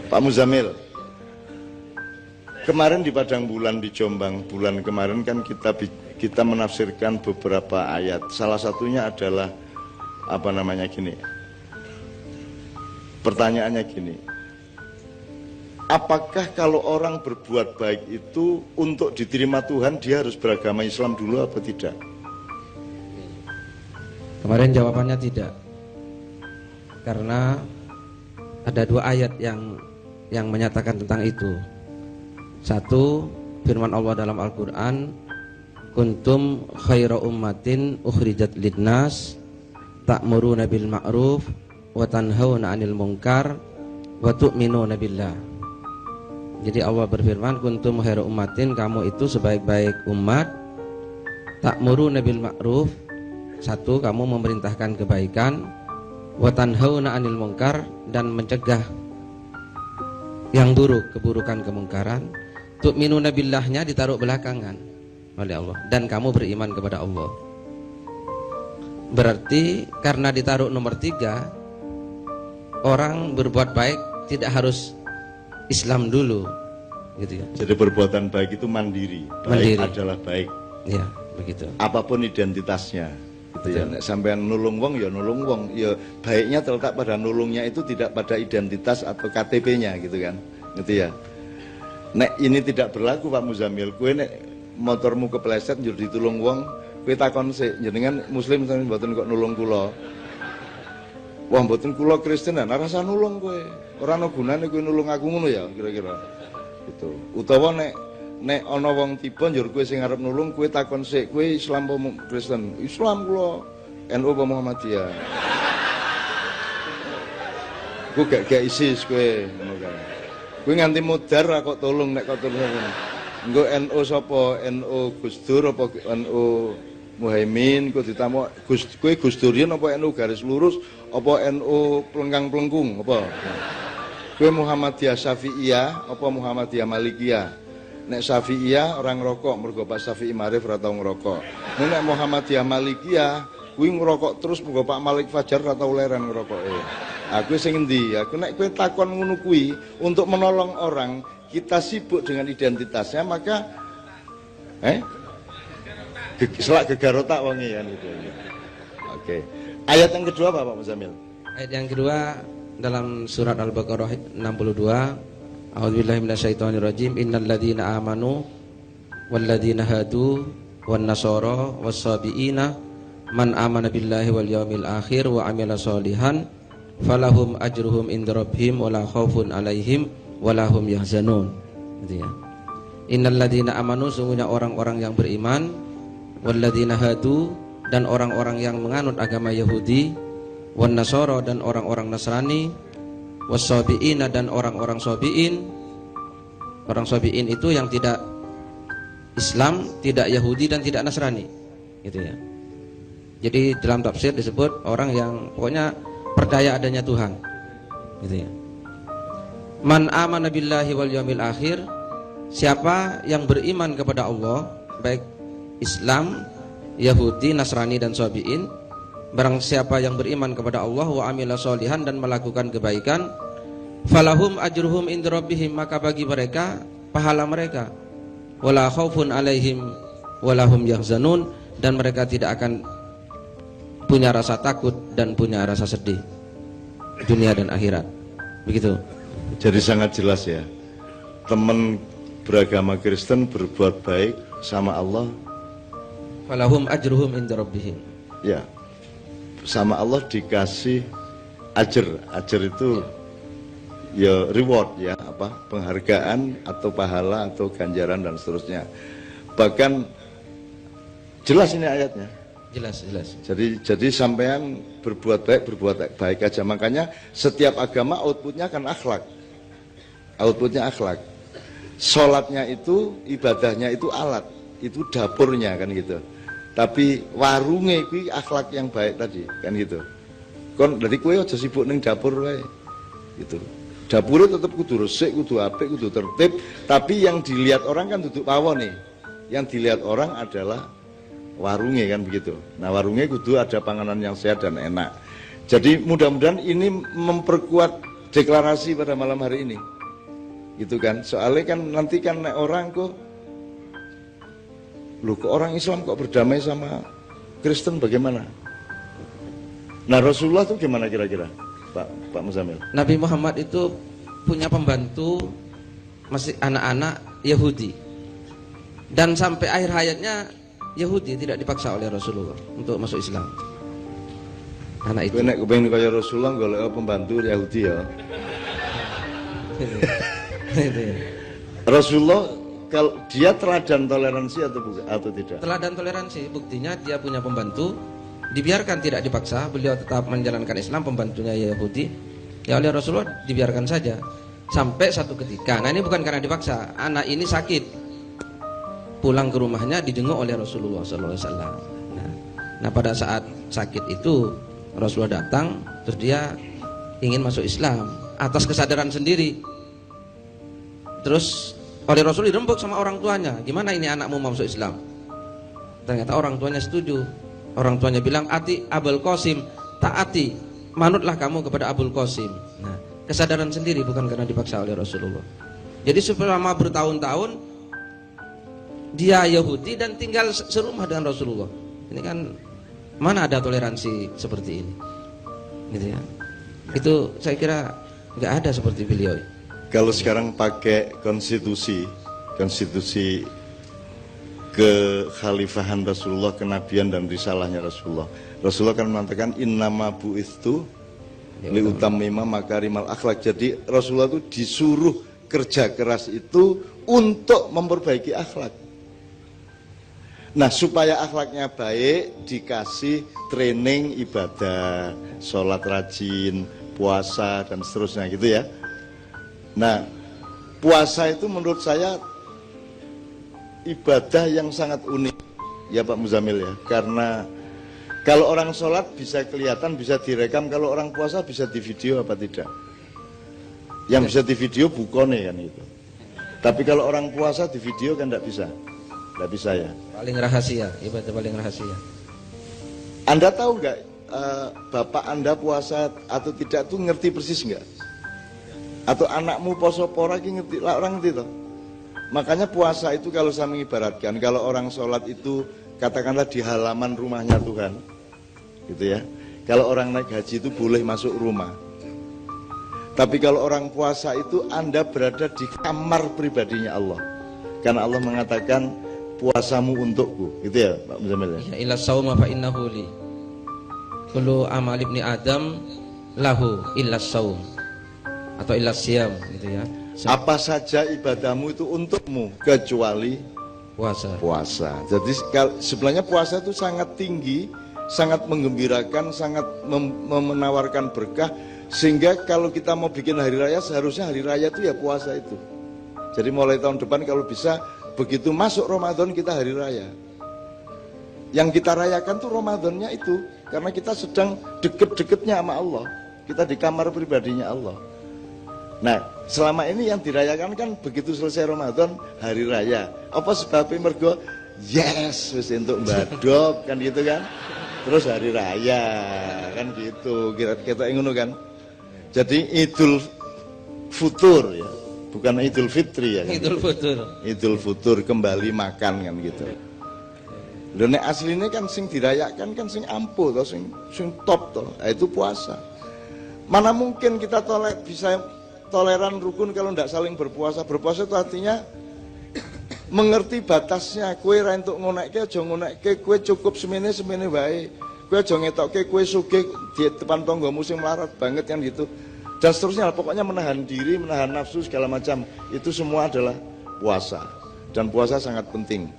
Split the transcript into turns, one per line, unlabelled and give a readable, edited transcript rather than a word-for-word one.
Pak Muzamil, kemarin di Padang Bulan di Jombang, bulan kemarin kan kita menafsirkan beberapa ayat. Salah satunya adalah gini. Pertanyaannya gini. Apakah kalau orang berbuat baik itu untuk diterima Tuhan dia harus beragama Islam dulu atau tidak?
Kemarin jawabannya tidak. Karena ada 2 ayat yang menyatakan tentang itu. Satu, firman Allah dalam Al-Qur'an, kuntum khaira ummatin ukhrijat linnas ta'muruna bil ma'ruf wa tanhauna 'anil munkar wa tu'minuna billah. Jadi Allah berfirman, kuntum khairu ummatin, kamu itu sebaik-baik umat, ta'muruna bil ma'ruf, satu, kamu memerintahkan kebaikan, wa tanhauna 'anil munkar, dan mencegah yang buruk, keburukan, kemungkaran. Tu'minuna billahnya ditaruh belakangan oleh Allah, dan kamu beriman kepada Allah. Berarti karena ditaruh nomor 3, orang berbuat baik tidak harus Islam dulu, gitu ya.
Jadi perbuatan baik itu mandiri. Baik adalah baik.
Ya, begitu.
Apapun identitasnya, gitu ya. Sampean nulung wong ya nulung wong, ya baiknya terletak pada nulungnya itu, tidak pada identitas atau KTP-nya, gitu kan. Gitu ya. Nek ini tidak berlaku Pak Muzamil, kowe nek motormu kepleset njur ditulung wong, kowe takon sik, jenengan muslim sampeyan mboten kok nulung kula. Wah mboten kula Kristen, ora rasa nulung kowe. Ora ana gunane kowe nulung aku ngono ya, kira-kira. Gitu. Utawa nek ana wong tiba njur kowe sing arep nulung, kowe takon sik, kowe Islam apa Kristen? Islam kula. NU apa Muhammadiyah? Kowe gak ISIS kowe, ngono kan. Kowe nganti mudar ra kok tolong nek kok tolong. Engko NU sapa? NU Gus Dur apa NU Muhaimin? Kowe ditamu kowe Gus Durian apa NU garis lurus apa NU pelengkang-pelengkung apa? Kowe Muhammadiyah Syafi'iyah apa Muhammadiyah Malikiyah? Nek Syafi'iyah orang ngerokok, mergo Pak Syafi'i Marif ora tau ngerokok. Nek Muhammadiyah Malikiyah kuwi ngerokok terus, mergo Pak Malik Fajar ora tau leren ngerokoke. Aku sing endi? Aku nek kowe takon ngono kuwi untuk menolong orang, kita sibuk dengan identitasnya, maka selak gegar otak wonge kan gitu. Oke. Ayat yang kedua apa Pak Muzamil?
Ayat yang kedua dalam surat Al-Baqarah 62, a'udzubillahi minasyaitonirrajim, innalladzina amanu walladzina hadu wan nasara was-sabiina man amana billahi wal yaumil akhir wa amila sholihan falahum ajruhum inda rabbihim wala khaufun alaihim wala hum yahzanun. Gitu ya. Innalladzina amanu, sungguhnya orang-orang yang beriman, walladzina hadu, dan orang-orang yang menganut agama Yahudi, wan nasara, dan orang-orang Nasrani, was-sabiina, dan orang-orang sabiin. Orang sabiin itu yang tidak Islam, tidak Yahudi, dan tidak Nasrani, gitu ya. Jadi dalam tafsir disebut orang yang pokoknya percaya adanya Tuhan, gitu ya. Man amana billahi wal yaumil akhir, siapa yang beriman kepada Allah, baik Islam, Yahudi, Nasrani, dan sabiin. Barang siapa yang beriman kepada Allah wa amila sholihan, dan melakukan kebaikan, falahum ajruhum inda rabbihim, maka bagi mereka pahala mereka, wala khaufun alaihim wala hum yahzanun, dan mereka tidak akan punya rasa takut dan punya rasa sedih dunia dan akhirat. Begitu.
Jadi sangat jelas ya, teman beragama Kristen berbuat baik sama Allah,
falahum ajruhum inda rabbihim,
ya, sama Allah dikasih ajar. Ajar itu ya reward ya, apa, penghargaan atau pahala atau ganjaran dan seterusnya. Bahkan jelas ini ayatnya.
Jelas.
Jadi sampean berbuat baik aja. Makanya setiap agama outputnya kan akhlak. Outputnya akhlak. Sholatnya itu, ibadahnya itu alat, itu dapurnya kan gitu. Tapi warungnya itu akhlak yang baik tadi kan gitu. Kon dari kowe aja sibuk ning dapur wae. Gitu. Dapurnya tetap kudu resik, kudu apik, kudu tertib, tapi yang dilihat orang kan duduk pawon nih. Yang dilihat orang adalah warungnya kan begitu. Nah warungnya kudu ada panganan yang sehat dan enak. Jadi mudah-mudahan ini memperkuat deklarasi pada malam hari ini. gitu kan. Soalnya kan nanti kan orang kok orang Islam kok berdamai sama Kristen bagaimana? Nah Rasulullah tuh gimana kira-kira Pak Muzamil?
Nabi Muhammad itu punya pembantu masih anak-anak Yahudi, dan sampai akhir hayatnya Yahudi tidak dipaksa oleh Rasulullah untuk masuk Islam. Anak itu.
Nek kepengen kaya Rasulullah golek pembantu Yahudi ya. Rasulullah kalau dia teladan toleransi atau tidak?
Teladan toleransi, buktinya dia punya pembantu, dibiarkan tidak dipaksa, beliau tetap menjalankan Islam, pembantunya Yahudi, ya oleh Rasulullah dibiarkan saja. Sampai satu ketika, nah ini bukan karena dipaksa, anak ini sakit, pulang ke rumahnya dijenguk oleh Rasulullah SAW. Nah pada saat sakit itu Rasulullah datang, terus dia ingin masuk Islam atas kesadaran sendiri. Terus oleh Rasul dirembuk sama orang tuanya, gimana ini anakmu mau masuk Islam? Ternyata orang tuanya setuju. Orang tuanya bilang, ati Abul Qasim, taati, manutlah kamu kepada Abul Qasim. Nah, kesadaran sendiri, bukan karena dipaksa oleh Rasulullah. Jadi selama bertahun-tahun dia Yahudi dan tinggal serumah dengan Rasulullah. Ini kan mana ada toleransi seperti ini, gitu ya? Itu saya kira nggak ada seperti beliau.
Kalau sekarang pakai konstitusi kekhalifahan Rasulullah, kenabian dan risalahnya Rasulullah. Rasulullah kan mengatakan innama bu'istu liutammima makarimal akhlak. Jadi Rasulullah itu disuruh kerja keras itu untuk memperbaiki akhlak. Nah, supaya akhlaknya baik dikasih training ibadah, sholat rajin, puasa dan seterusnya gitu ya. Nah, puasa itu menurut saya ibadah yang sangat unik ya Pak Muzamil ya, karena kalau orang sholat bisa kelihatan, bisa direkam, kalau orang puasa bisa di video apa tidak? Yang bisa di video bukone kan itu, tapi kalau orang puasa di video kan tidak bisa ya.
Paling rahasia, ibadah paling rahasia.
Anda tahu nggak bapak Anda puasa atau tidak tuh ngerti persis nggak? Atau anakmu poso pora ngerti, orang ngerti toh? Makanya puasa itu kalau saya mengibaratkan, kalau orang sholat itu katakanlah di halaman rumahnya Tuhan, gitu ya. Kalau orang naik haji itu boleh masuk rumah. Tapi kalau orang puasa itu Anda berada di kamar pribadinya Allah. Karena Allah mengatakan puasamu untukku, gitu ya Pak Muzamil.
Ya illa sauma fa innahu li. Kullu amal ibni Adam lahu illa saum atau illa siyam, gitu ya.
Apa saja ibadahmu itu untukmu kecuali puasa. Jadi sebenarnya puasa itu sangat tinggi, sangat menggembirakan, sangat menawarkan berkah, sehingga kalau kita mau bikin hari raya seharusnya hari raya itu ya puasa itu. Jadi mulai tahun depan kalau bisa begitu masuk Ramadan kita hari raya. Yang kita rayakan tuh Ramadannya itu, karena kita sedang deket-deketnya sama Allah. Kita di kamar pribadinya Allah. Nah, selama ini yang dirayakan kan begitu selesai Ramadan hari raya. Apa sebabnya mergo? Yes, wis entuk mbadok kan gitu kan. Terus hari raya kan gitu. Kita ngono kan. Jadi Idul Futur ya, bukan Idul Fitri ya. Kan? Idul Futur kembali makan kan gitu. Lho nek asline kan sing dirayakan kan sing ampuh to, sing top to. Nah, itu puasa. Mana mungkin kita bisa toleran rukun kalau tidak saling berpuasa. Berpuasa itu artinya mengerti batasnya. Kue ra entuk ngonekke aja ngonekke, kue cukup semene wae. Kue aja ngetokke kue sugih di depan tanggamu sing melarat banget kan gitu. Dan seterusnya, pokoknya menahan diri, menahan nafsu segala macam. Itu semua adalah puasa. Dan puasa sangat penting.